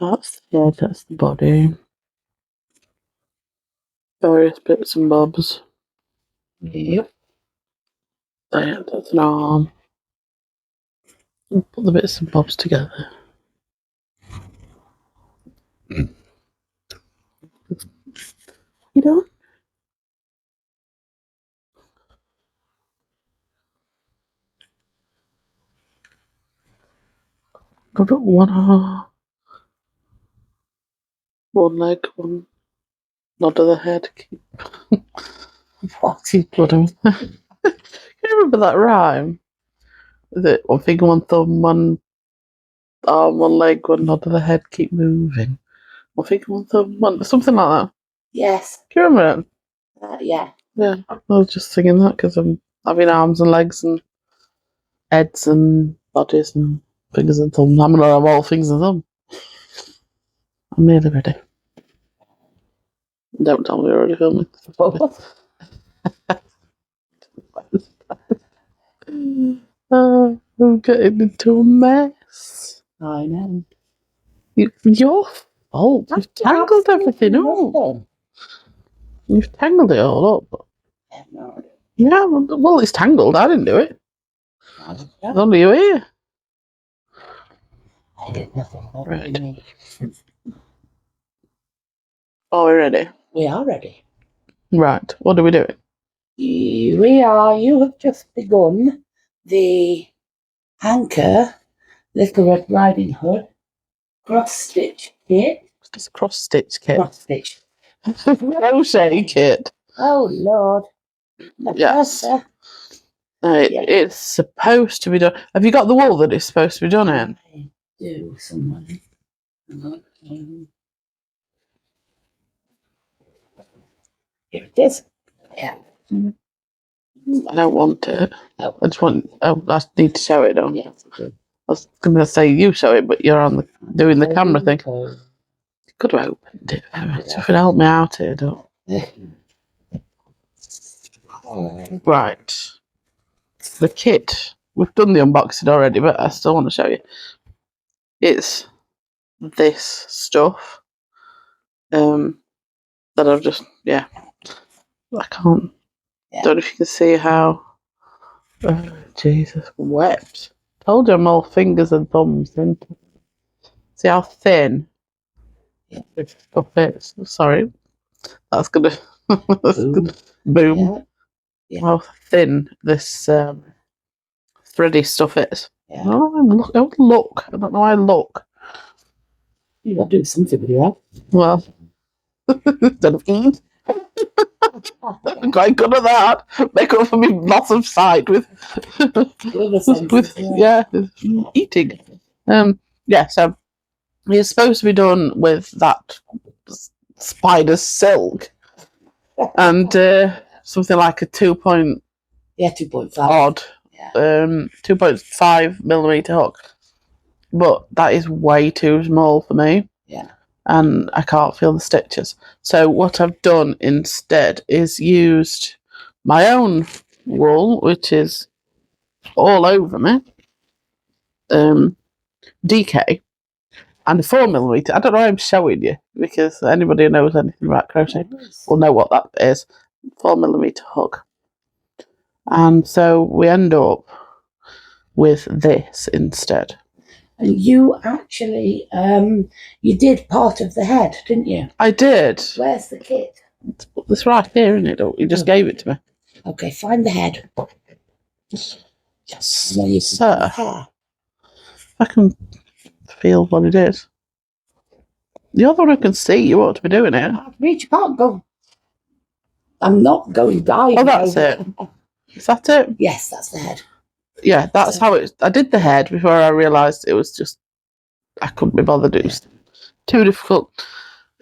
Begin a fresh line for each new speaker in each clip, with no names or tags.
That's the head, that's the body. Various bits and bobs.
Yep.
There, that's an arm. And put the bits and bobs together. You know? Got one arm. One leg, one nod of the head.
What?
You remember that rhyme? Is it one finger, one thumb, one arm, one leg, one nod of the head, keep moving? One finger, one thumb, one... Something like that.
Yes.
Do you remember it?
Yeah.
Yeah. I was just singing that because I'm having arms and legs and heads and bodies and fingers and thumbs. I'm going to have all fingers and thumbs. I'm nearly ready. Don't tell me you're already filming. I'm getting into a mess.
I know.
Your fault. You've tangled everything up. You've tangled it all up.
I have no idea.
Yeah, well, it's tangled. I didn't do it. It's only you here.
I did nothing.
Right. Are we ready?
We are ready.
Right. What are we doing?
We are. You have just begun the Anchor Little Red Riding Hood cross stitch kit.
It's a cross stitch kit.
Cross stitch.
Crochet kit.
Oh Lord.
Yes.
Yeah.
It's supposed to be done. Have you got the wool that it's supposed to be done in?
I do somewhere. Here it is. Yeah.
I don't want it.
Oh.
I just want. Oh, I need to show it, don't you?
Yes.
I was going to say you show it, but you're on doing the camera thing. You could have opened it. If it help me out here, don't. Right. The kit. We've done the unboxing already, but I still want to show you. It's this stuff. That I've just, I can't. Don't know if you can see how. Oh, Jesus, wet. Told you I'm all fingers and thumbs, didn't I? See how thin this stuff is. Sorry, that's gonna boom.
Yeah.
How thin this thready stuff is.
Yeah.
Oh, look. I don't know how I look.
You got to do something with your head.
Well, instead of eat. I'm quite good at that. Make up for me loss of sight with eating. So it's supposed to be done with that spider silk and something like a
2.5
odd 2.5 millimeter hook, but that is way too small for me.
Yeah. And
I can't feel the stitches. So what I've done instead is used my own wool, which is all over me, DK, and a 4mm. I don't know why I'm showing you, because anybody who knows anything about crochet will know what that is. 4mm hook. And so we end up with this instead.
And you actually, you did part of the head, didn't you?
I did.
Where's the kit?
It's right here, isn't it? You just gave it to me.
Okay, find the head.
Yes, sir. I can feel what it is. You're the one who can see. You ought to be doing it.
Reach, you can't go. I'm not going diving.
Oh, that's it. Is that it?
Yes, that's the head.
Yeah, that's how it. I did the head before I realised it was just. I couldn't be bothered. It was too difficult.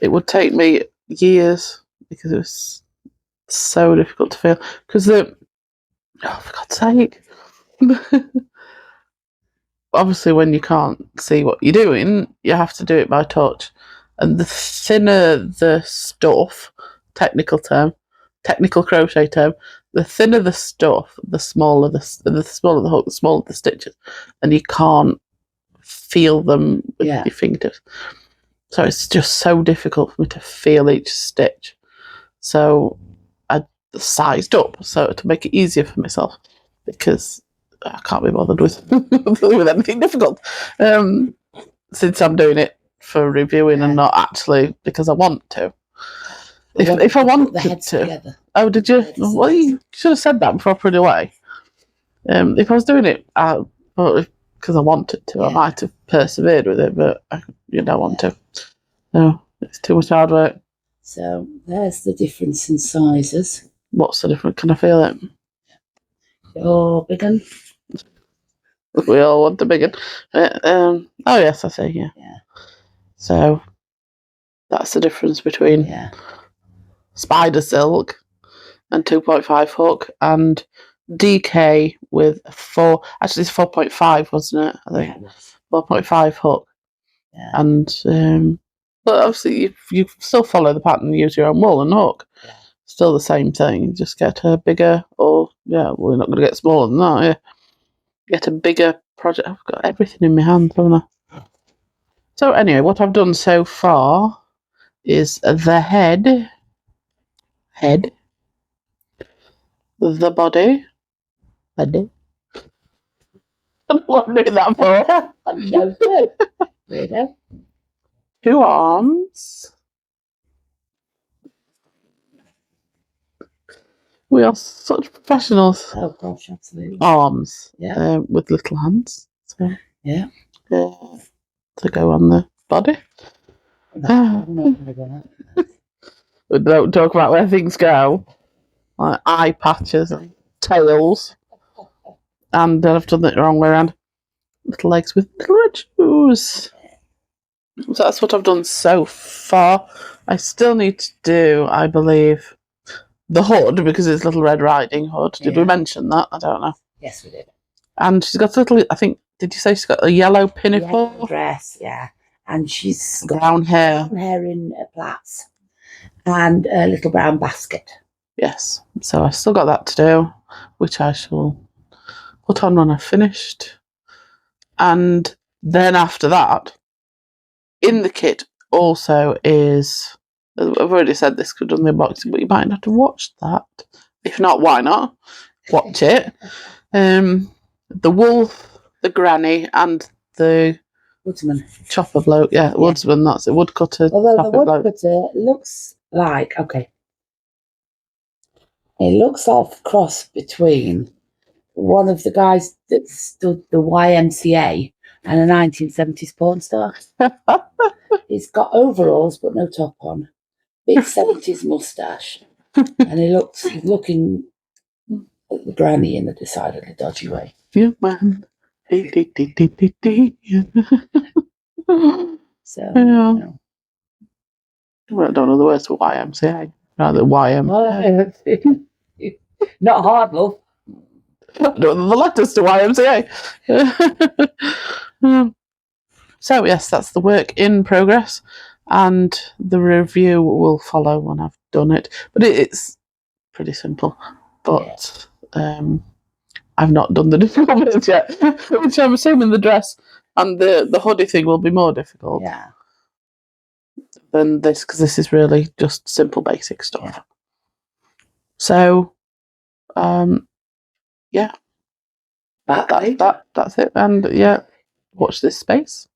It would take me years because it was so difficult to feel. Because for God's sake. Obviously, when you can't see what you're doing, you have to do it by touch. And the thinner the stuff, technical crochet term, the thinner the stuff, the smaller the hook, the smaller the stitches, and you can't feel them with your fingertips. So it's just so difficult for me to feel each stitch. So I sized up so to make it easier for myself, because I can't be bothered with with anything difficult. Since I'm doing it for reviewing and not actually because I want to. If I wanted
the heads
to.
together.
Oh, did you? Well, you should have said that before I put it away. If I was doing it, because I wanted to, I might have persevered with it, but I don't want to. No, it's too much hard work.
So there's the difference in sizes.
What's the difference? Can I feel it?
Oh, big one.
We all want the big one. Oh yes, I see. Yeah. So that's the difference between spider silk and 2.5 hook, and DK with 4. Actually, it's 4.5, wasn't it? I think 4.5 hook.
Yeah.
And but obviously, you still follow the pattern and use your own wool and hook.
Yeah.
Still the same thing. You just get a bigger, or well, you're not going to get smaller than that. Yeah. Get a bigger project. I've got everything in my hand, haven't I? So anyway, what I've done so far is the head, the body. I don't know what I'm doing that for.
No good. Weirdo.
2 arms. We are such professionals.
Oh gosh, absolutely.
Arms.
Yeah.
With little hands. So
Yeah.
To go on the body. We don't talk about where things go. Like eye patches and tails. And I've done it the wrong way around. Little legs with little red shoes. So that's what I've done so far. I still need to do, I believe, the hood, because it's Little Red Riding Hood. Did we mention that? I don't know.
Yes, we did.
And she's got a little, I think, did you say she's got a yellow pinafore?
Yellow dress, yeah. And she's got
brown hair.
Brown hair in plaits. And a little brown basket.
Yes. So I've still got that to do, which I shall put on when I've finished. And then after that, in the kit also is, I've already said this could have done the unboxing, but you might have to watch that. If not, why not? Watch it. The wolf, the granny, and the
woodsman.
Chopper bloke. Yeah, woodsman, that's it. Woodcutter.
Although the woodcutter looks like, it looks like a cross between one of the guys that stood the YMCA and a 1970s porn star. He's got overalls but no top on. Big 70s moustache. And he's looking at the granny in a decidedly dodgy way.
Yeah, man.
So,
yeah. Well, I don't know the words for YMCA. Rather YM.
Not hard, love.
I don't know the letters to YMCA. So yes, that's the work in progress, and the review will follow when I've done it. But it's pretty simple. But I've not done the difficult bits yet, which I'm assuming the dress and the hoodie thing will be more difficult.
Yeah.
Than this, because this is really just simple basic stuff. Yeah. So, yeah. That's it. And yeah, watch this space.